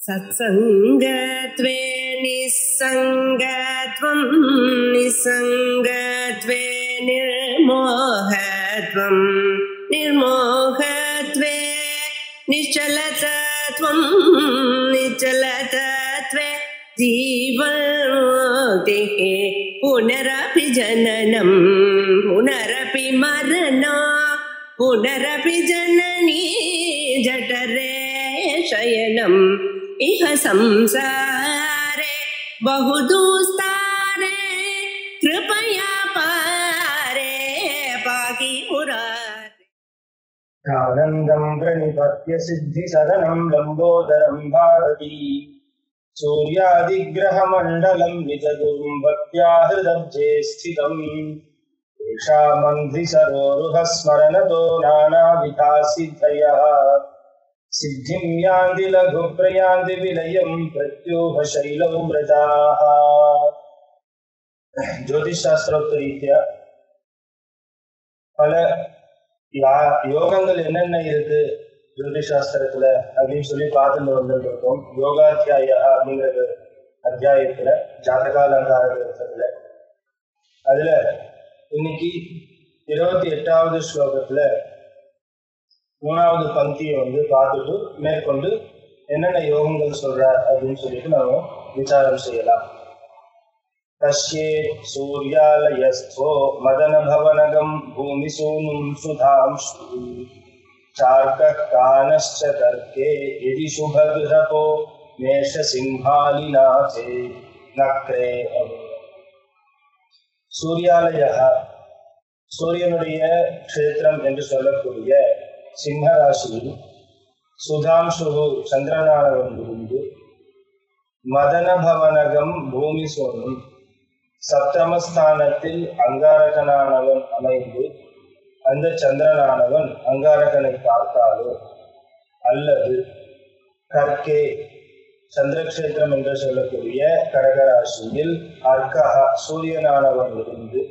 सत्संगत्वे निस्संगत्वं निस्संगत्वे निर्मोहत्वं निर्मोहत्वे निश्चलतत्वं निश्चलतत्वे जीवन्मुक्तिः पुनरपि जननं पुनरपि मरणं पुनरपि जननी जठरे शयनम् इह संसारे बहुदुस्तारे कृपया पारे पाहि मुरारे। आनन्दं प्रणिपत्य सिद्धिसदनं लम्बोदरं भारती सूर्यादिग्रहमण्डलं विजगुरुं भक्त्या हृदब्जे स्थितम् येषामन्ध्रिसरोरुहः स्मरणतो नानाविधा सिद्धयः सिद्धिं यान्ति लघुप्रयान्ति विलयं प्रत्यूह शैलौ व्रताः। ज्योतिष शास्त्रोक्तरीत्या பல யோகங்கள் என்னென்ன இருக்கு ஜோதிஷ் சாஸ்திரத்துல அப்படின்னு சொல்லி பார்த்துட்டு வந்துருக்கோம். யோகாத்தியாய அப்படிங்கிற அத்தியாயத்துல ஜாதகாலங்கார கிரந்தத்துல அதுல இன்னைக்கு 28வது ஸ்லோகத்துல 3வது பந்தியை பார்த்துட்டு மேற்கொண்டு என்னென்ன யோகங்கள் சொல்றார் அப்படின்னு சொல்லிட்டு நாம விசாரம் செய்யலாம். தஸ்யே சூர்யாலயஸ்தோ மதன பவனகம் பூமி சூனும் சுதாம்சு சார்க்க கானஸ்ச தர்க்கே யதி சுபகிரபோ மேஷ சிம்ஹாலிநாதே நக்ரே. சூர்யாலய சூரியனுடைய க்ஷேத்திரம் என்று சொல்லக்கூடிய சிம்மராசியில் சுதாம்சு சந்திரனானவன் இருந்து மதன பவனகம் பூமி சோனும் சப்தமஸ்தானத்தில் அங்காரகனானவன் அமைந்து அந்த சந்திரனானவன் அங்காரகனை பார்த்தாலோ அல்லது கர்க்கே சந்திரக்ஷேத்திரம் என்று சொல்லக்கூடிய கடகராசியில் அர்க்கஹ சூரியனானவன் இருந்து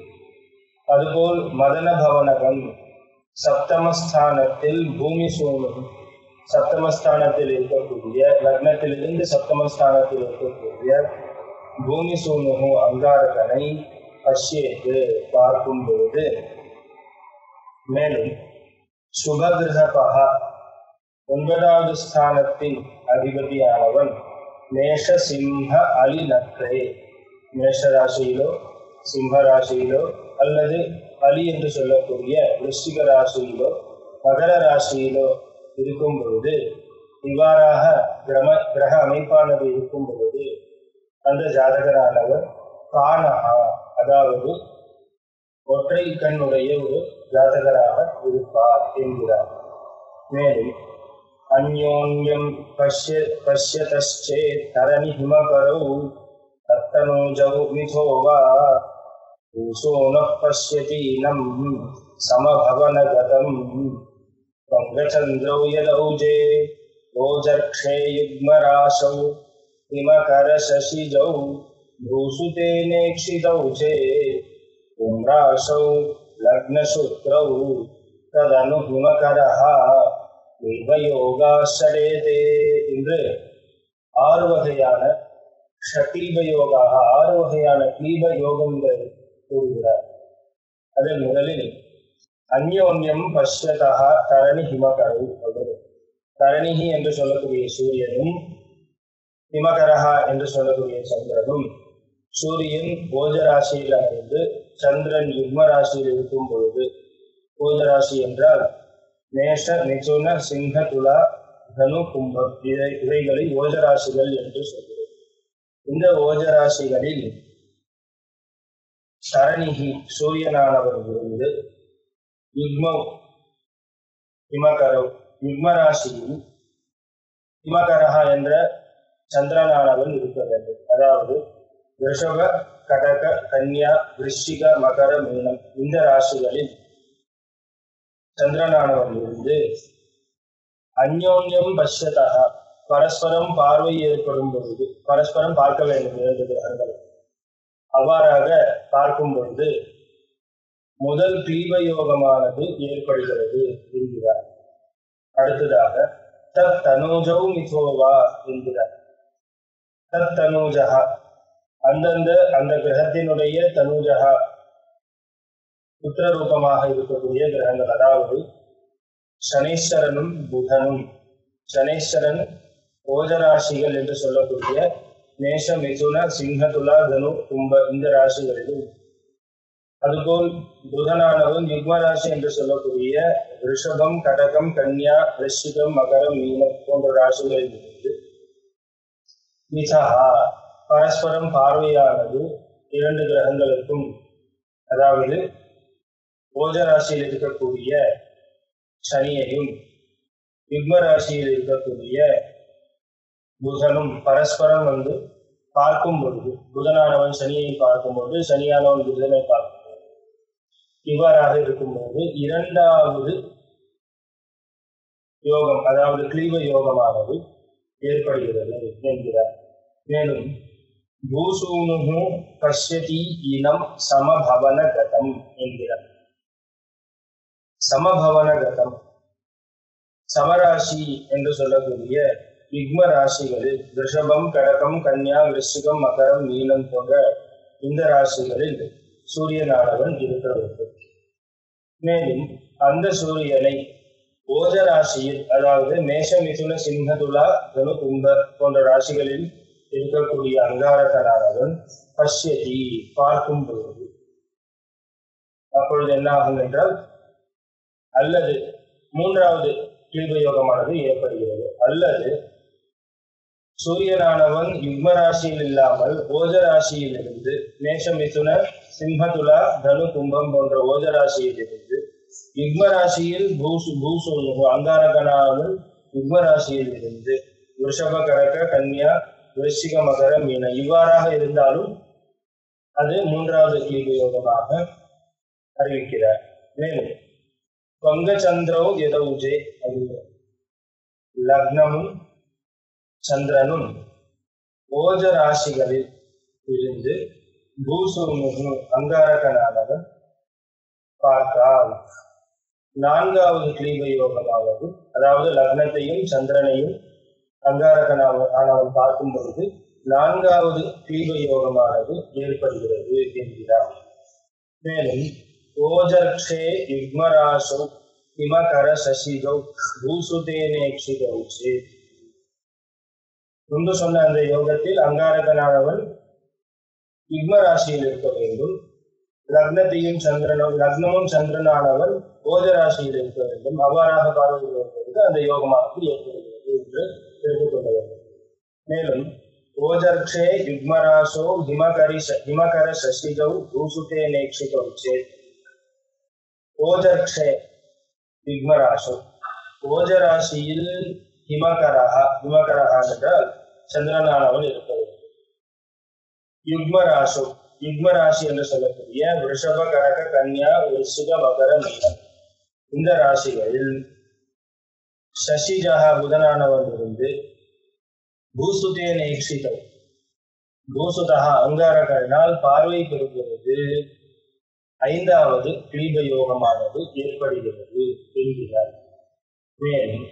அதுபோல் மதன பவனகம் சப்தமஸ்தானத்தில் பூமி சோனும் சப்தமஸ்தானத்தில் இருக்கக்கூடிய லக்னத்திலிருந்து சப்தமஸ்தானத்தில் இருக்கக்கூடிய பூமி சூனு அங்காரகனை பஷ்யேத்து பார்க்கும் பொழுது மேலும் சுபகிரபக 9வது ஸ்தானத்தின் அதிபதியானவன் மேஷ சிம்ம அலி நக்ரே மேஷராசியிலோ சிம்ம ராசியிலோ அல்லது அலி என்று சொல்லக்கூடிய விருச்சிக ராசியிலோ மகர ராசியிலோ இருக்கும் பொழுது இவ்வாறாக கிரக அமைப்பானது இருக்கும் பொழுது அந்த ஜாதகரானவர் காணஹா அதாவது ஒற்றை கண்ணுடைய ஒரு ஜாதகராக இருப்பார் என்கிறார். மேலும் அந்யோன்யம் பஷ்யதச்சே தரணி ஹிமகரௌ தத்தனோஜௌ மிதோவா பூசோனः பஷ்யதீனம் சமபவனகதம் பங்கச்சந்திரௌ யதௌஜே ஓஜர்க்ஷே யுக்மராசௌ हिमकर शशिजौ भूसुते नेक्षितौ चे उम्राशौ लग्नशुक्रौ तदनु हिमकरः க்லீபயோகாஷடேதே என்று 6 வகையான ஷக்லீப யோகாக 6 வகையான க்லீப யோகங்கள் கூறுகிறார். அதில் முதலில் அந்யோன்யம் பஷ்யதः தரணி ஹிமகரௌ தரணிஹி என்று சொல்லக்கூடிய சூரியனும் ஹிமகரஹா என்று சொல்லக்கூடிய சந்திரனும் சூரியன் போஜராசியில் அமைந்து சந்திரன் யுக்ம ராசியில் இருக்கும் பொழுது போஜராசி என்றால் மேஷ மிதுன சிங்க துலா தனு கும்பம் இவைகளை ஓஜராசிகள் என்று சொல்கிறோம். இந்த ஓஜராசிகளில் தரணிஹி சூரியனானவர் இருந்து ஹிமகரவ் யுக்மராசியில் ஹிமகரஹா என்ற சந்திரனானவன் இருக்க வேண்டும். அதாவது ரிஷப கடக கன்யா விருச்சிக மகர மீனம் இந்த ராசிகளில் சந்திரனானவன் இருந்து அந்யோன்யம் பஷ்யதா பரஸ்பரம் பார்வை ஏற்படும் பொழுது பரஸ்பரம் பார்க்க வேண்டும் 2 கிரகங்கள் அவ்வாறாக பார்க்கும் பொழுது முதல் க்லீப யோகமானது ஏற்படுகிறது என்கிறார். அடுத்ததாக தத் தனோஜௌ மிதோவா என்கிறார். தத் தனூஜா அந்தந்த அந்த கிரகத்தினுடைய தனூஜா புத்திர ரூபமாக இருக்கக்கூடிய கிரகங்கள், அதாவது சனீஸ்வரனும் புதனும். சனீஸ்வரன் ஓஜராசிகள் என்று சொல்லக்கூடிய மேஷ மிதுன சிங்க துலா தனு கும்ப இந்த ராசிகளிலும், அதுபோல் புதனானவன் யுக்ம ராசி என்று சொல்லக்கூடிய ரிஷபம் கடகம் கன்யா ரிஷிகம் மகரம் மீனம் போன்ற ராசிகளில் இருந்து மிதா பரஸ்பரம் பார்வையானது இரண்டு கிரகங்களுக்கும், அதாவது ஓஜ ராசியில் இருக்கக்கூடிய சனியையும் யுக்ம ராசியில் இருக்கக்கூடிய புதனும் பரஸ்பரம் பார்க்கும் பொழுது, புதனானவன் சனியை பார்க்கும்போது சனியானவன் புதனை பார்க்கும்போது இவ்வாறாக இருக்கும்போது இரண்டாவது யோகம், அதாவது கிளீவ யோகமானது ஏற்படுகிறது என்கிறார். மேலும் பூசூனு பஷ்யதி இனம் சமபவன கதம் என்கிறார். சமபவன கதம் சமராசி என்று சொல்லக்கூடிய யுக்ம ராசிகளில் ரிஷபம் கடகம் கன்யா விருச்சிகம் மகரம் மீனம் போன்ற இந்த ராசிகளில் சூரியனானவன் இருக்க வேண்டும். மேலும் அந்த சூரியனை ஓஜ ராசியில், அதாவது மேஷ மிதுன சிங்க துலா தனு கும்ப போன்ற ராசிகளில் இருக்கக்கூடிய அங்காரகனானவன் பஷ்யதி பார்க்கும் பொழுது, அப்பொழுது என்ன ஆகும் என்றால், அல்லது மூன்றாவது கிளீப யோகமானது ஏற்படுகிறது. அல்லது சூரியனானவன் யுக்ம ராசியில் இல்லாமல் ஓஜ ராசியில் இருந்து மேஷ மிதுன சிம்மதுலா தனு கும்பம் போன்ற ஓஜ ராசியில் இருந்து யுக்ம ராசியில் பூசு அங்காரகனானவன் யுக்ம ராசியில் இருந்து ரிஷப கடக கன்யா விருச்சிக மகர மீன இவ்வாறாக இருந்தாலும் அது மூன்றாவது கிளீப யோகமாக அறிவிக்கிறார். மேலும் பங்கச்சந்திரோ எதவுஜே அது லக்னமும் சந்திரனும் ஓஜ ராசிகளில் இருந்து பூசூனு அங்காரகனானவன் பார்த்தால் நான்காவது கிளீப யோகமாவது, அதாவது லக்னத்தையும் சந்திரனையும் அங்காரகனானவன் பார்க்கும் பொழுது நான்காவது கிளீப யோகமானது ஏற்படுகிறது என்கிறார். மேலும் ஓஜர்க்ஷே யுக்மராசோ ஹிமகர சசிகௌ பூசுதேனேக்ஷிகௌ சேத். முன்பு சொன்ன அந்த யோகத்தில் அங்காரகனானவன் யுக்ம ராசியில் இருக்க வேண்டும், லக்னமும் சந்திரனானவன் ஓஜ ராசியில் இருக்க வேண்டும். அவ்வாறாக பார்வையிடுவதற்கு அந்த யோகமானது ஏற்படுகிறது என்று தெரிந்து கொள்ள வேண்டும். மேலும் ஓஜர்க்ஷே யுக்மராசோ ஹிமகர சசிகௌ பூசுதேனேக்ஷிகௌ சேத். ஓஜர்க்ஷே யுக்மராசோ ஓஜ ராசியில் ஹிமகரஹா என்றால் சந்திரனானவன் இருக்க வேண்டும். யுக்மராசோ யுக்ம ராசி என்று சொல்லக்கூடிய ரிஷப கடக கன்யா விருச்சிக மகர மீனம் இந்த ராசிகளில் சசிஜஹா புதனானவன் இருந்து பூசுதேனேக்ஷிதம் பூசுதஹா அங்காரகனால் பார்வை பெறுகிறது ஐந்தாவது கிளீப யோகமானது ஏற்படுகிறது என்கிறார். மேலும்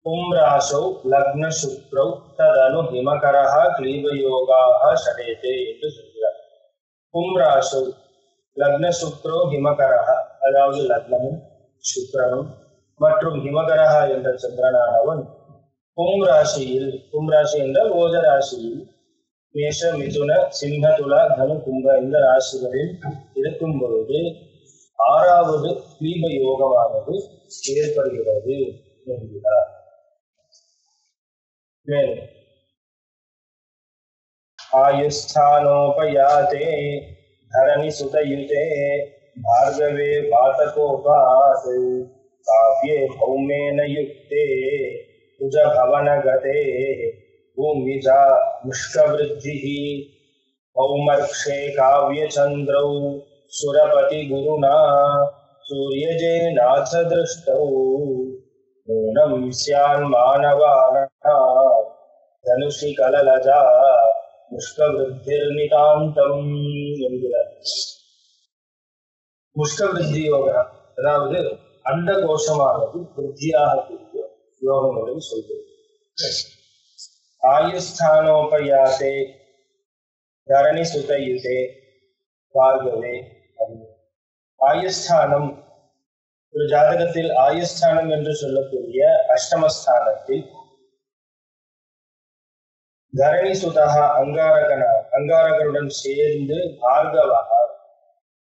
கும்ராசோ லக்ன சுக்ரௌ ததனு ஹிமகரஹா கிளீப யோகாஹ ஷடேதே என்று சொல்கிறார். கும்ராசோ லக்ன சுக்ரோ ஹிமகரஹா, அதாவது லக்னமும் சுக்ரனும் மற்றும் ஹிமகரஹா என்ற சந்திரனானவன் கும்ராசி என்றால் ஓஜ ராசியில் மேஷ மிதுன சிம்ம துலா தனு கும்ப இந்த ராசிகளில் இருக்கும் பொழுது ஆறாவது கிளீப யோகமானது ஏற்படுகிறது என்கிறார். மேலும் ஆயுஸ்தானோபயாதே தரணி சுதயுதே பார்கவே வாதகோபாத் காவ்யே பௌமேன யுக்தே உஜ பவனகதே பூமிஜா முஷ்கவிருத்திः பௌமர்க்ஷே காவ்யச்சந்திரௌ சுரபதி குருணா சூரியஜே நாத திருஷ்டௌ நூனம் ஸ்யான் மானவானாம் தனுஷி கலலஜா முஷ்கவிருத்திர்நிதாந்தம் என்கிறார். முஷ்கவிருத்தி யோகம், அதாவது அண்ட கோஷமானது விருத்தியாக யோகம் என்று சொல்கிறது. ஆயுஸ்தானோபயாதே தரணி சுதயுதே பார்கவே. ஆயுஸ்தானம், ஒரு ஜாதகத்தில் ஆயுஸ்தானம் என்று சொல்லக்கூடிய அஷ்டமஸ்தானத்தில் தரணி சுதா அங்காரகனுடன் சேர்ந்து பார்கவா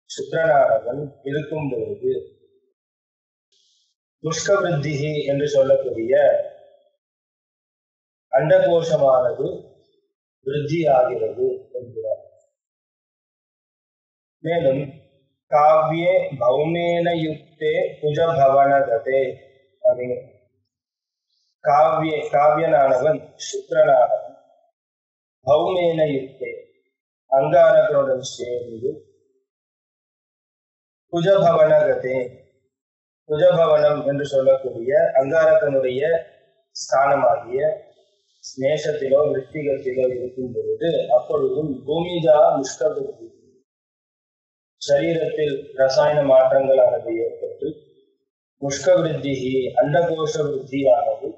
சுக்கிரனானவன் இருக்கும் பொழுது முஷ்கவிருத்திகி என்று சொல்லக்கூடிய அண்டகோஷமானது விருத்தி ஆகிறது என்கிறார். மேலும் காவ்யே பௌமேன யுக்தே குஜபவனகதே அப்படின்னு காவியனானவன் சுக்கிரனானவன் பௌமேன யுக்தே அங்காரகனுடன் சேர்ந்து குஜபவனகதே, குஜபவனம் என்று சொல்லக்கூடிய அங்காரகனுடைய ஸ்தானமாகிய மேஷத்திலோ விருத்திகத்திலோ இருக்கும் பொழுது அப்பொழுதும் பூமிஜா முஷ்கவிருத்தி, சரீரத்தில் ரசாயன மாற்றங்களானது ஏற்பட்டு முஷ்கவிருத்தி அண்டகோஷ விருத்தியானது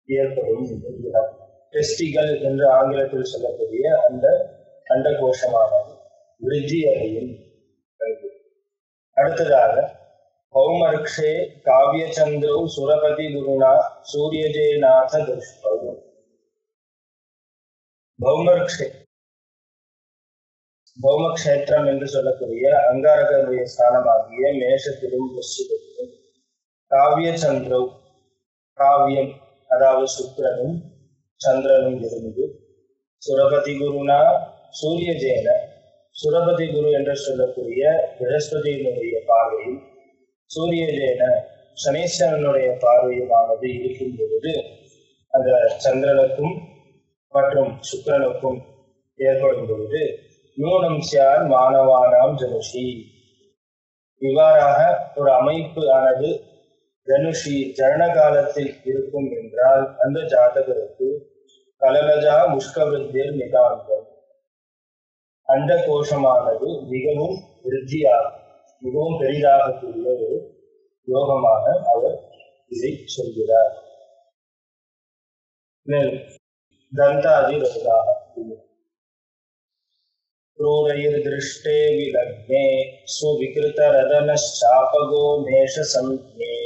ஏற்படும் என்கிறார். டெஸ்டிகல் என்று ஆங்கிலத்தில் சொல்லக்கூடிய அந்த அண்டகோஷமானது விருத்தி அடையும். அடுத்ததாக பௌமர்க்ஷே காவியச்சந்திரௌ சுரபதி குருணா சூரியஜேநாத துஷ்பௌ. பௌமர்க்ஷே, பௌமக்ஷேத்திரம் என்று சொல்லக்கூடிய அங்காரகனுடைய ஸ்தானமாகிய மேஷத்திலும் விருச்சிகத்திலும் காவியச்சந்திரௌ, காவியம் அதாவது சுக்கிரனும் சந்திரனும் இருந்து சுரபதி குருனா சூரியஜேன, சுரபதி குரு என்று சொல்லக்கூடிய பிரகஸ்பதியினுடைய பார்வையும் சூரியஜேன சனீஸ்வரனுடைய பார்வையுமானது இருக்கும் பொழுது அந்த சந்திரனுக்கும் மற்றும் சுக்கிரனுக்கும் ஏற்படும் பொழுது நூனம் சியார் மாணவானாம் ஜனுஷி, இவ்வாறாக ஒரு அமைப்பு ஆனது தனுஷி ஜனன காலத்தில் இருக்கும் என்றால் அந்த ஜாதகருக்கு கலலஜா முஷ்கவிருத்தியில் நிதாந்தம், அண்ட கோஷமானது மிகவும் விருத்தியாகும், மிகவும் பெரிதாகக்கூடிய ஒரு யோகமாக அவர் இதை சொல்கிறார். மேலும் தந்தாதி ரதாக क्रूरैर्दृष्टे विलग्ने सुविकृतरदनश्चापगो मेषसंज्ञे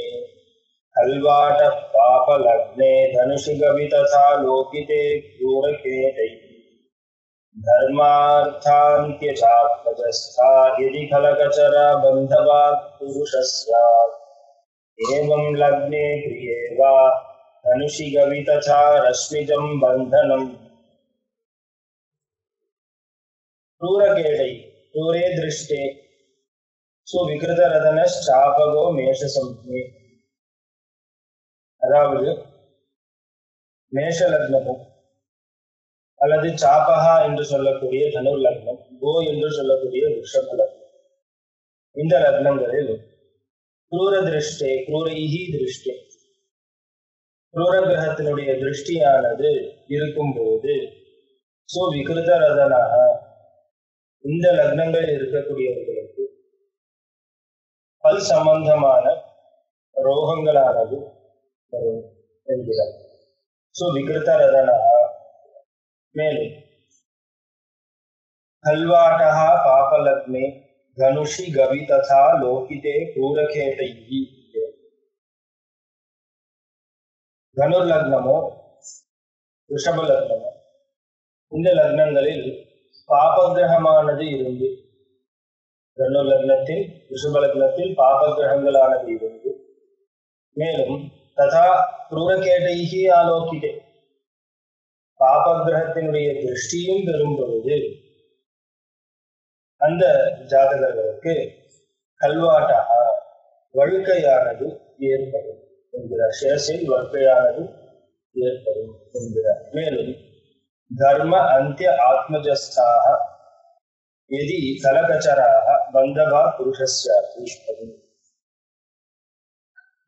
हल्वाटः पापलग्ने धनुषि गवि तथा लोकिते क्रूरकेतैः धर्मार्थान्त्यजात्मजस्था यदि खलकचरा बन्धवात् पुरुषः स्यात् एवं लग्ने प्रिये वा धनुषि गवि तथा रश्मिजं बन्धनम्. क्रूरकेटै क्रूरे दृष्टे सुविकृतरदनश्चापगो मेषसंज्ञे, அதாவது மேஷ லக்னமும் அல்லது சாபகா என்று சொல்லக்கூடிய தனுர் லக்னம், கோ என்று சொல்லக்கூடிய ரிஷப லக்னம், இந்த லக்னங்களில் क्रूर दृष्टे क्रूரைஹி திருஷ்டே, क्रूर கிரகத்தினுடைய திருஷ்டியானது இருக்கும் போது சோ விகிருத ரதனாக இந்த லக்னங்களில் இருக்கக்கூடியவர்களுக்கு பல் சம்பந்தமான ரோகங்களானது வரும் என்கிறார். சோ விகிருத ரதனாக. மேலும் கல்வாட்டா பாபலக்னே தனுஷி கவி ததா லோகிதே क्रूरकेतैः. தனுர் லக்னமோ ரிஷப லக்னமோ இந்த லக்னங்களில் பாபகிரகமானது இருந்து, தனுர் லக்னத்தில் ரிஷப லக்னத்தில் பாபகிரகங்களானது இருந்து, மேலும் ததா क्रूरकेतैः ஆலோகிதே பாபகிரகத்தினுடைய திருஷ்டியும் பெறும் பொழுது அந்த ஜாதகர்களுக்கு கல்வாட்டா வழுக்கையானது ஏற்படும் என்கிறார். சிரசில் வழுக்கையானது ஏற்படும் என்கிறார். மேலும் தர்ம அந்திய ஆத்மஜஸ்தாக எதி கலகச்சராக பந்தவா புருஷஸ்யாதி.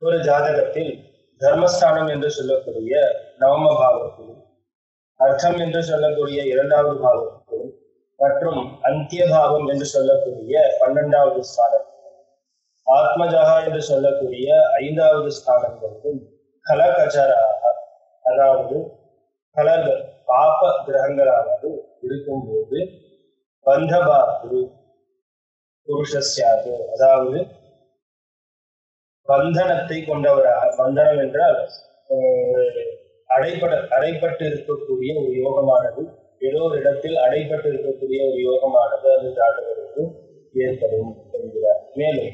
ஒரு ஜாதகத்தில் தர்மஸ்தானம் என்று சொல்லக்கூடிய நவம பாவத்திலும் அர்த்தம் என்று சொல்லக்கூடிய இரண்டாவது பாவத்திலும் மற்றும் அந்திய பாவம் என்று சொல்லக்கூடிய 12வது ஸ்தானத்திலும் ஆத்மஜகா என்று சொல்லக்கூடிய 5வது ஸ்தானங்களிலும் கலகச்சராக அதாவது கலர்கள் பாப கிரகங்களானது இருக்கும்போது பந்தபாத்து புருஷஸ்யாது, அதாவது பந்தனத்தை கொண்டவராக, பந்தனம் என்றால் அடைப்பட்டு இருக்கக்கூடிய ஒரு யோகமானது, ஏதோ ஒரு இடத்தில் அடைப்பட்டு இருக்கக்கூடிய ஒரு யோகமானது அது ஜாதகருக்கு ஏற்படும் என்கிறார். மேலும்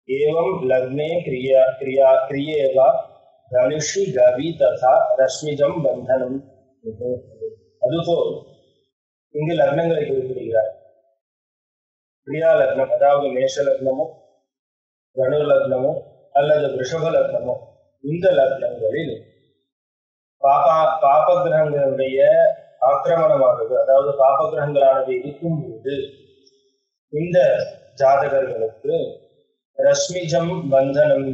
ஏவம் லக்னே கிரியேவா தனுஷி கவி ததா ரஷ்மிஜம் பந்தனம். அதுபோல் இங்கு லக்னங்களை குறிப்பிடுகிறார். கிரியா லக்னம், அதாவது மேஷ லக்னமோ தனு லக்னமோ அல்லது ரிஷப லக்னமோ, இந்த லக்னங்களில் பாப கிரகங்களுடைய ஆக்கிரமணமானது, அதாவது பாப கிரகங்களானது இருக்கும்போது இந்த ஜாதகர்களுக்கு ரஷ்மிஜம் பந்தனம்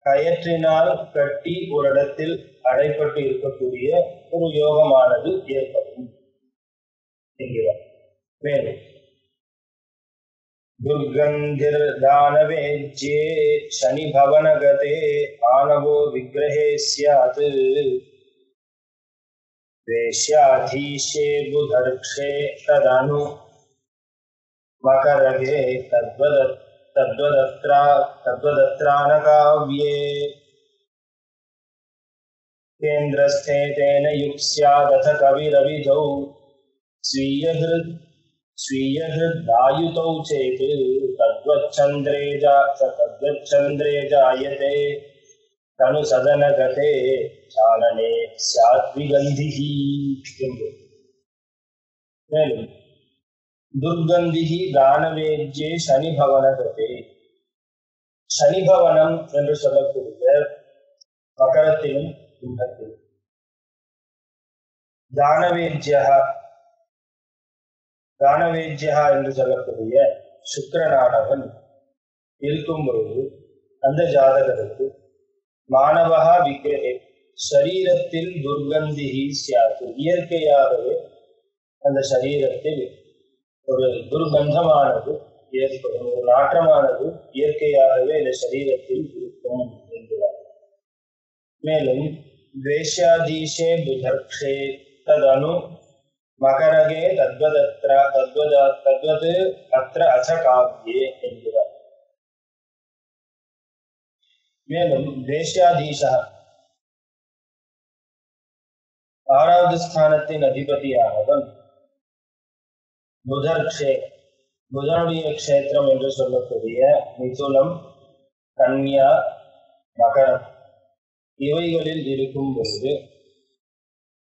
கயற்றினால் கட்டி ஒரு இடத்தில் அடைப்பட்டு இருக்கக்கூடிய ஒரு யோகமானது ஏற்படும் என்கிறார். மேலும் துர்கந்திர் தானவேஜ்யே சனி பவனகதே ஆனவோ விக்கிரஹே ஸ்யாத் வேஷ்யாதீஷே புதர்க்ஷே ததனு மகரகே தத்வதத்ரானகாவ்யே கேந்திரஸ்தே தேன யுக்ஸ்யாதத கவிரவிஜௌ ஸ்வீயஹிருதாயுதௌ சேத் தத்வச்சந்திரே ஜாயதே தனு சதனகதே சாலனே ஸ்யாத் விகந்திஹி. மேலும் துர்கந்திஹி தானவேஜ்யே சனி பவனகதே, சனிபவனம் என்று சொல்லக்கூடிய மகரத்திலும் கும்பத்திலும், தானவேஜ்யா என்று சொல்லக்கூடிய சுக்கிரனானவன் இருக்கும் பொழுது அந்த ஜாதகருக்கு மானவஹா விக்கிரகே சரீரத்தில் துர்கந்திஹி ஸ்யாத், இயற்கையாகவே அந்த சரீரத்தில் ஒரு துர்கந்தமானது ஏற்படும், ஒரு நாற்றமானது இயற்கையாகவே இந்த சரீரத்தில் இருக்கும் என்கிறார். மேலும் வேஷ்யாதீஷே புதர்க்ஷே ததனு மகரகே தத்வது அத்ர அசகாவ்யே என்கிறார். மேலும் வேஷ்யாதீஷா ஆறாவது ஸ்தானத்தின் அதிபதியானவன் புதர்க்ஷே, புதனுடைய க்ஷேத்திரம் என்று சொல்லக்கூடிய மிதுனம், கன்யா, மகரம் இவைகளில் இருக்கும் பொழுது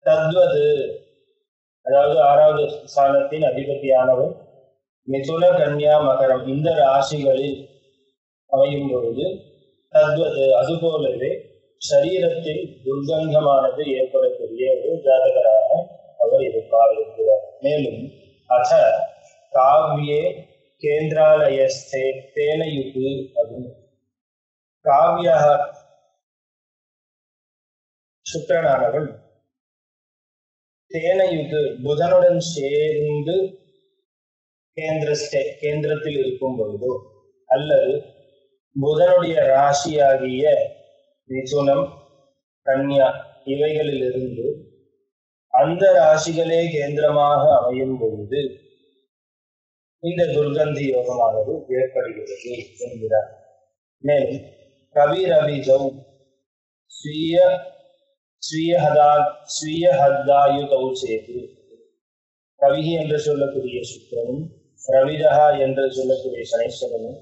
தத்வது, அதாவது ஆறாவது ஸ்தானத்தின் அதிபதியானவன் மிதுன, கன்யா, மகரம் இந்த ராசிகளில் அமையும் பொழுது தத்வது அதுபோலவே சரீரத்தில் துர்கந்தமானது ஏற்படக்கூடிய ஒரு ஜாதகராக அவர் இருப்பார் என்கிறார். மேலும் அத காவ்யே கேந்திராலயஸ்தே தேன யுகு அப்படின்னு, காவ்யா சுக்கிரனானவன் தேன யுகு புதனுடன் சேர்ந்து கேந்திரத்தில் இருக்கும் பொழுதோ அல்லது புதனுடைய ராசியாகிய மிதுனம், கன்யா இவைகளிலிருந்து அந்த ராசிகளே கேந்திரமாக அமையும் பொழுது இந்த துர்கந்தி யோகமானது ஏற்படுகிறது என்கிறார். மேலும் கவிரவிஜௌ ஸ்வீயஹத்தாயுதௌ சேது, கவிஹி என்று சொல்லக்கூடிய சுக்கிரனும் ரவிஜஹா என்று சொல்லக்கூடிய சனீஸ்வரனும்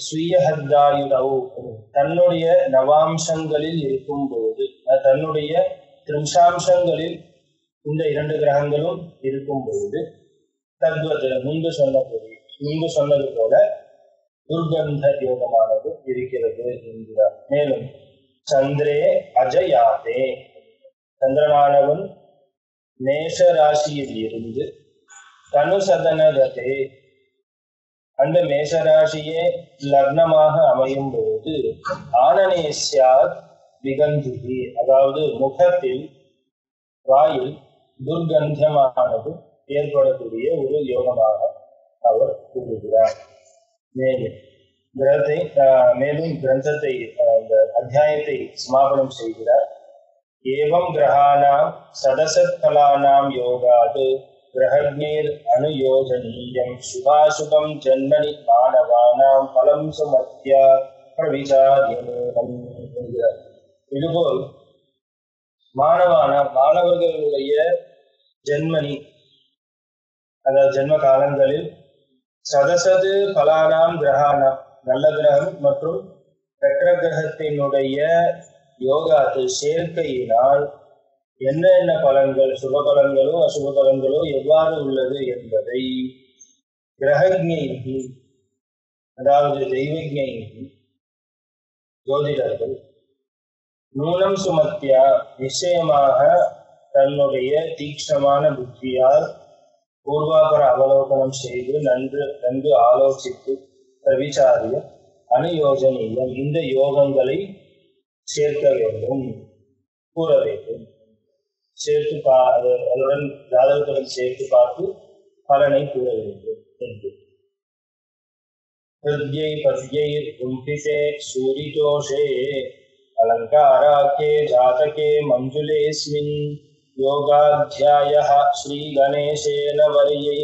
ஸ்வீயஹத்தாயுதௌ தன்னுடைய நவாம்சங்களில் இருக்கும் பொழுது, தன்னுடைய திரிம்சாம்சங்களில் இந்த இரண்டு கிரகங்களும் இருக்கும் பொழுது தத்வது முன்பு சொன்னது போல துர்கந்த யோகமானது இருக்கிறது என்கிறார். மேலும் சந்திரே அஜயாதே, சந்திரனானவன் மேஷ ராசியில் இருந்து தனுசதனகதே அந்த மேஷராசியே லக்னமாக அமையும் பொழுது ஆனனேஸ்யாத் விகந்திகி, அதாவது முகத்தில் வாயில் துர்கந்தமானது ஏற்படக்கூடிய ஒரு யோகமாக அவர் கூறுகிறார். மேலும் கிரகத்தை மேலும் கிரந்தத்தை அந்த அத்தியாயத்தை சமாபனம் செய்கிறார். ஏவம் கிரகானாம் சதசத் பலானாம் யோகாத் கிரகஜ்ஞைர் அனுயோஜனீயம் சுபாசுபம் ஜன்மனி மாணவானாம் பலம் சுமத்யா பிரவிசாரியமேனம் என்கிறார். இதுபோல் மாணவர்களுடைய ஜென்மனி அதாவது ஜென்ம காலங்களில் சதசது பலானாம் கிரகானாம் நல்ல கிரகம் மற்றும் கெட்ட கிரகத்தினுடைய யோகாத்து சேர்க்கையினால் என்ன பலன்கள் சுப பலன்களோ அசுப பலன்களோ எவ்வாறு உள்ளது என்பதை கிரகஜ்ஞைகி அதாவது தெய்வஜ்ஞைகி ஜோதிடர்கள் நூனம் சுமத்தியா நிச்சயமாக தன்னுடைய தீக்ஷ்ணமான புத்தியால் பூர்வாபர அவலோகனம் செய்து நன்கு ஆலோசித்து பிரவிசாரிய அனுயோஜனீயம் இந்த யோகங்களை சேர்க்க வேண்டும், கூற வேண்டும், சேர்த்து அதனுடன் ஜாதகத்துடன் சேர்த்து பார்த்து பலனை கூற வேண்டும் என்று. ஹிருத்யை பத்யை கும்பிசே சூரிதோஷே அலங்காராக்கே ஜாதகே மஞ்சுலேஸ்மின் யோகாத்யாயः ஸ்ரீ கணேசேன வரியை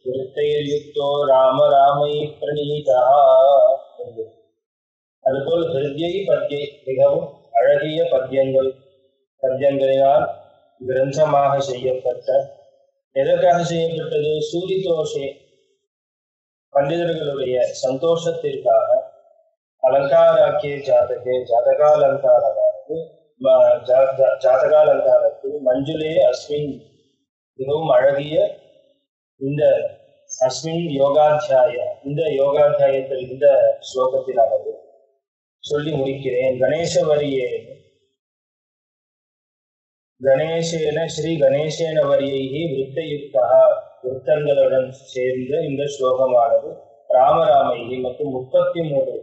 விருத்தைர்யுக்தோ ராமராமை பிரணீதः. அதுபோல் ஹிருத்யை பத்யை மிகவும் அழகிய பத்யங்களினால் கிரந்தமாக செய்யப்பட்ட, எதற்காக செய்யப்பட்டது? சூரிதோஷே பண்டிதர்களுடைய சந்தோஷத்திற்காக, அலங்காராக்கிய ஜாதகே ஜாதகாலங்காரத்தில் மஞ்சுளே அஸ்மின் மிகவும் அழகிய இந்த அஸ்மின் யோகாத்தியாய இந்த யோகாத்தியாயத்தில் இந்த ஸ்லோகத்திலானது சொல்லி முடிக்கிறேன். கணேசேன ஸ்ரீ கணேசேன வரியைஹி விருத்தயுக்தா விருத்தங்களுடன் சேர்ந்த இந்த ஸ்லோகமானது ராமராமைகி மற்றும் 33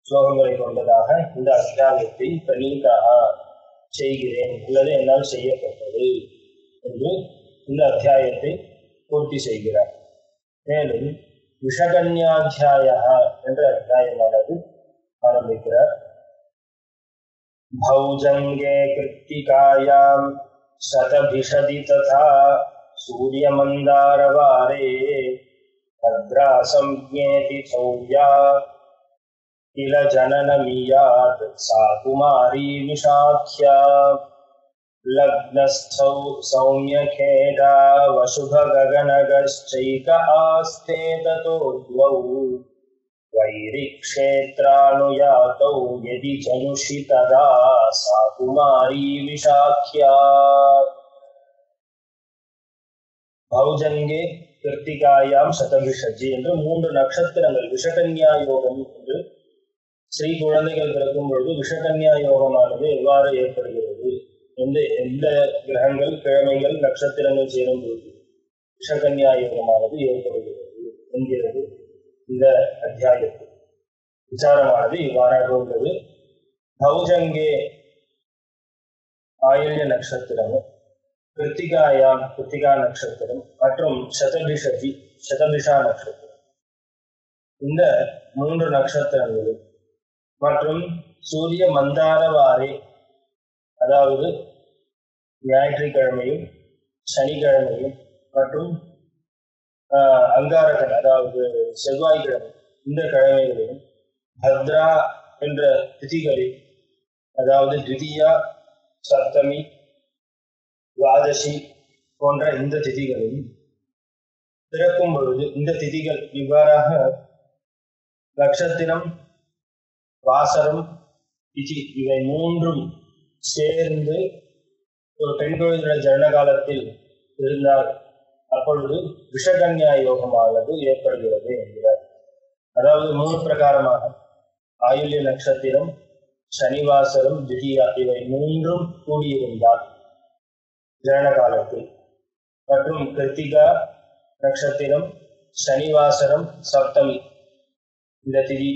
ஸ்லோகங்களை கொண்டதாக இந்த அத்தியாயத்தை பிரணீதாக செய்கிறேன் அல்லது என்னால் செய்யப்பட்டது என்று இந்த அத்தியாயத்தை பூர்த்தி செய்கிறார். மேலும் விஷகன்யாத்தியாய என்ற அத்தியாயமானது ஆரம்பிக்கிறார். भौजंगे कृत्तिकायां शतभिषदि तथा सूर्यमंदारवारे भद्रा संज्ञेति चौर्या किल जननमीयात् सा कुमारी विशाख्या लग्नस्थौ सौम्यखेटा वशुभगगनगश्चैक आस्ते ततो द्वौ वैरिक्षेत्रानुयातौ यदि जनुषि तदा सा कुमारी विशाख्या. भौजंगे கிருத்திகாயாம் சதபிஷஜி என்று 3 நட்சத்திரங்கள் விஷகன்யா யோகம் என்று ஸ்ரீ குழந்தைகள் பிறக்கும் பொழுது விஷகன்யா யோகமானது எவ்வாறு ஏற்படுகிறது, எந்த கிரகங்கள் கிழமைகள் நட்சத்திரங்கள் சேரும் பொழுது விஷகன்யா யோகமானது ஏற்படுகிறது என்கிறது. இந்த அத்தியாயத்தில் விசாரமானது இவ்வாறாக உள்ளது. பௌஜங்கே ஆயில்ய நட்சத்திரம், கிருத்திகா நட்சத்திரம் மற்றும் சதபிஷா நட்சத்திரம், இந்த 3 நட்சத்திரங்களும் மற்றும் சூரிய மந்தாரவாரே அதாவது ஞாயிற்றுக்கிழமையும் சனிக்கிழமையும் மற்றும் அங்காரகன் அதாவது செவ்வாய்க்கிழமை இந்த கிழமைகளையும் பத்ரா என்ற திதிகளில் அதாவது த்விதியா சப்தமி துவாதசி போன்ற இந்த திதிகளையும் பிறக்கும் பொழுது இந்த திதிகள் இவ்வாறாக நட்சத்திரம் வாசரம் திதி இவை 3ம் சேர்ந்து ஒரு பெண் குழந்தையுடைய ஜனன காலத்தில் இருந்தால் அப்பொழுது விஷகன்யா யோகமானது ஏற்படுகிறது என்கிறார். அதாவது 3 பிரகாரமாக ஆயுள்ய நட்சத்திரம், சனிவாசரம், திதியா இவை 3ம் கூடியிருந்தால் ஜனன காலத்தில் மற்றும் கிருத்திகா நட்சத்திரம், சனிவாசரம், சப்தமி இந்த திதி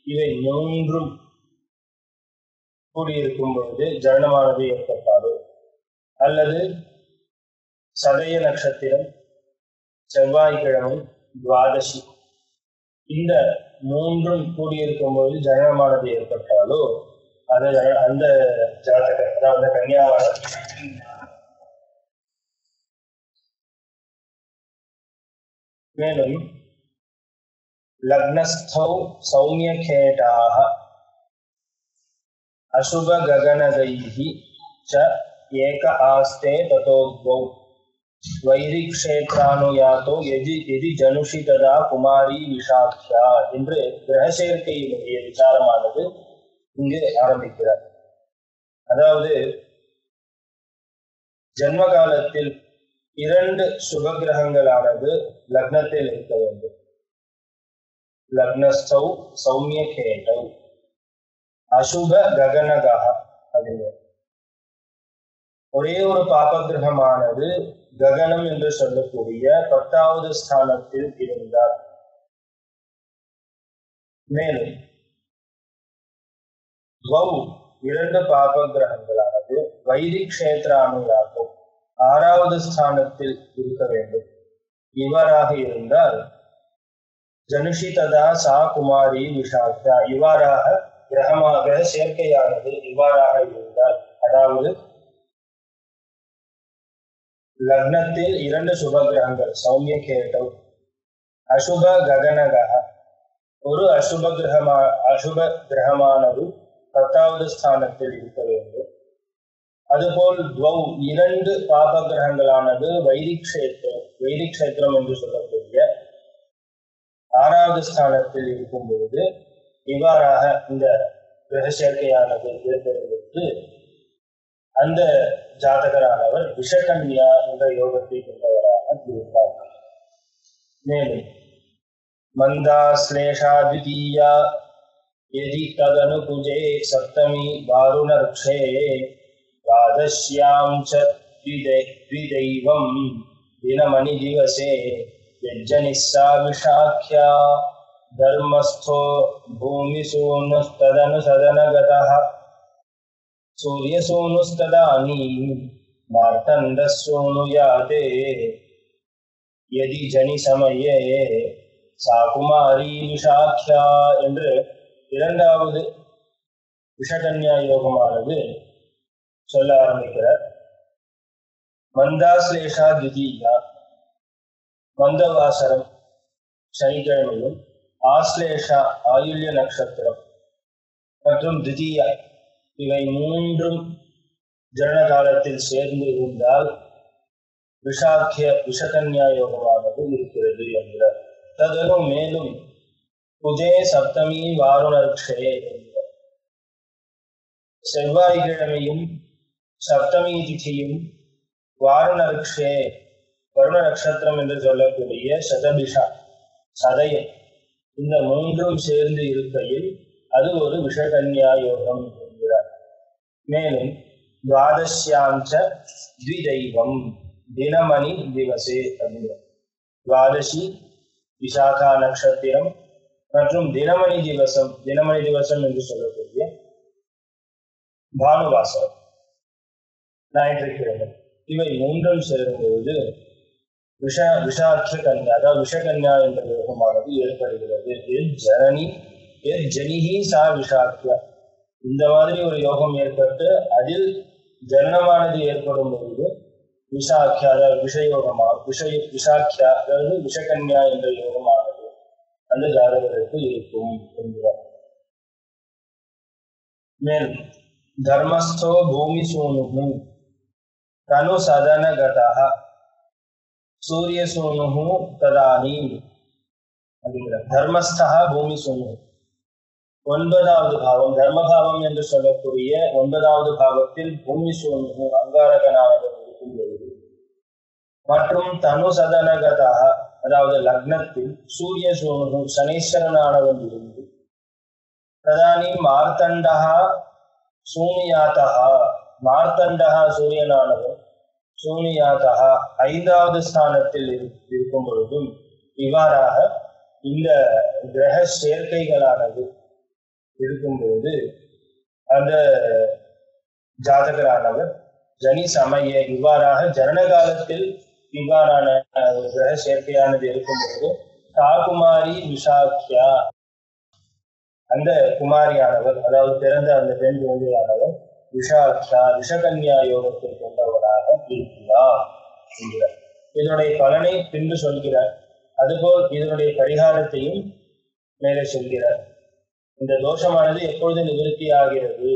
இவை 3ம் கூடியிருக்கும் பொழுது ஜனனமானது ஏற்பட்டாலோ அல்லது சதய நட்சத்திரம், செவ்வாய்க்கிழமை, துவாதசி இந்த மூன்றும் கூடியிருக்கும் போது ஜனனமானது ஏற்பட்டாலோ அது அந்த ஜாதகர், அதாவது கன்னியாவானது. மேலும் லக்னஸ்தௌ சௌமியகேடாः அசுப ககனதைஹி ச ஏக ஆஸ்தே ததோத்வௌ வைரிக்ஷேத்ரானுயாதோ எதி ஜனுஷி ததா குமாரி விஷாக்யா என்று கிரகசேர்க்கையினுடைய விசாரமானது இங்கு ஆரம்பிக்கிறார். அதாவது ஜன்ம காலத்தில் 2 சுப கிரகங்களானது லக்னத்தில் இருக்க வேண்டும். லக்னஸ்தௌ சௌமியகேடௌ அசுப ககனகः அப்படின்னு ஒரே ஒரு பாப கிரகமானது ககனம் என்று சொல்லக்கூடிய 10வது ஸ்தானத்தில் இருந்தார். மேலும் 2 பாப கிரகங்களானது வைரிக்ஷேத்ரானுயாதம் 6வது ஸ்தானத்தில் இருக்க வேண்டும். இவ்வாறாக இருந்தால் ஜனுஷி ததா சா குமாரி விஷாக்யா, இவ்வாறாக கிரகமாக சேர்க்கையானது இவ்வாறாக இருந்தால், அதாவது லக்னத்தில் 2 சுப கிரகங்கள் சௌமியகேடௌ அசுப ககனகः, ஒரு அசுப கிரகமானது 10வது ஸ்தானத்தில் இருக்க வேண்டும். அதுபோல் 2 பாப கிரகங்களானது வைரிக்ஷேத்திரம் என்று சொல்லக்கூடிய 6வது ஸ்தானத்தில் இருக்கும் பொழுது இவ்வாறாக இந்த கிரக சேர்க்கையானது ஏற்படுவதற்கு அந்த ஜாதகரானவர் விஷகன்யா என்ற யோகத்தை கொண்டவராக இருப்பார். மேலும் மந்தாஸ்லேஷா த்விதீயா யதி ததனுகுஜே சப்தமி வாருணர்க்ஷே द्वादश्यां च द्विदैवं दिनमणि दिवसे यज्जनिस्सा विशाख्या धर्मस्थो भूमिसूनुस्तदनुसदनगतः सूर्यसूनुस्तदानीं मार्तण्डसूनुयाते यदि जनि समये सा कुमारी विशाख्या என்று இரண்டாவது விஷகன்யா யோகமானது சொல்ல ஆரம்பிக்கிறார். மந்தாஸ்லேஷா த்விதீயா, மந்தவாசரம் சனிக்கிழமையும், ஆஸ்லேஷா ஆயுள்ய நட்சத்திரம் மற்றும் த்விதீயா இவை 3ம் ஜனன காலத்தில் சேர்ந்து இருந்தால் விஷகன்யா யோகமானது இருக்கிறது என்கிறார். ததனு மேலும் குஜே சப்தமி வாருணர்க்ஷே என்கிறார். செவ்வாய்க்கிழமையும் சப்தமி திதியும் வாருணர்க்ஷே வருண நட்சத்திரம் என்று சொல்லக்கூடிய சதபிஷா சதயம் இந்த 3ம் சேர்ந்து இருக்கையில் அது ஒரு விஷகன்யா யோகம் என்கிறார். மேலும் துவாதஷ்யாஞ்ச த்விதைவம் தினமணி திவசே என்கிறார். துவாதசி விசாகா நட்சத்திரம் மற்றும் தினமணி திவசம் என்று சொல்லக்கூடிய பானுவாசம் ஞாயிற்றுக்கிழமை இவை 3ம் சேரும்பொழுது விஷாட்ச கன்யா அதாவது விஷகன்யா என்ற யோகமானது ஏற்படுகிறது. ஜனிஹி சா விஷாக்கியா, இந்த மாதிரி ஒரு யோகம் ஏற்பட்டு அதில் ஜனனமானது ஏற்படும் பொழுது விஷாக்கியா அதாவது விஷாக்கியா அதாவது விஷகன்யா என்ற யோகமானது அந்த ஜாதகருக்கு இருக்கும் என்கிறார். மேலும் தர்மஸ்தோ பூமி சூனு தனு சதனகதः சூரிய சூனு ததானீம் அப்படிங்கிறார். தர்மஸ்தா பூமி சூனு 9வது பாவம் தர்மபாவம் என்று சொல்லக்கூடிய 9வது பாவத்தில் பூமி சூனு அங்காரகனானவர் இருக்கும் பொழுது மற்றும் தனு சதனகதः அதாவது லக்னத்தில் சூரிய சூனு சனீஸ்வரனானவன் இருந்து ததானீம் மார்த்தண்டः சூனியாதः மார்த்தண்டः சூரியனானவர் சூனியாதः 5வது ஸ்தானத்தில் இருக்கும் பொழுதும் இவ்வாறாக இந்த கிரக சேர்க்கைகளானது இருக்கும்போது அந்த ஜாதகரானவர் ஜனி சமய இவ்வாறாக ஜனன காலத்தில் இவ்வாறான ஒரு கிரக சேர்க்கையானது இருக்கும்போது தாகுமாரி விஷாக்கியா அந்த குமாரியானவர், அதாவது பிறந்த அந்த பெண் குழந்தையானவர் விஷாக்ஷா விஷகன்யா யோகத்தை கொண்டவராக இருக்கிறார் என்கிறார். இதனுடைய பலனை பின்பு சொல்கிறார். அதுபோல் இதனுடைய பரிகாரத்தையும் மேலே சொல்கிறார். இந்த தோஷமானது எப்பொழுது நிவர்த்தி ஆகிறது,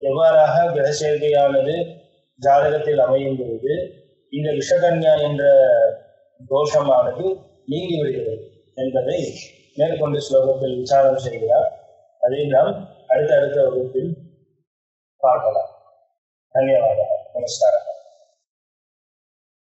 எவ்வாறாக கிரகசேர்க்கையானது ஜாதகத்தில் அமையும் பொழுது இந்த விஷகன்யா என்ற தோஷமானது நீங்கிவிடுகிறது என்பதை மேற்கொண்டு ஸ்லோகத்தில் விசாரம் செய்கிறார். அதை நாம் அடுத்த வகுப்பில் பார்க்கலாம். தன்யவாதம். நமஸ்காரம்.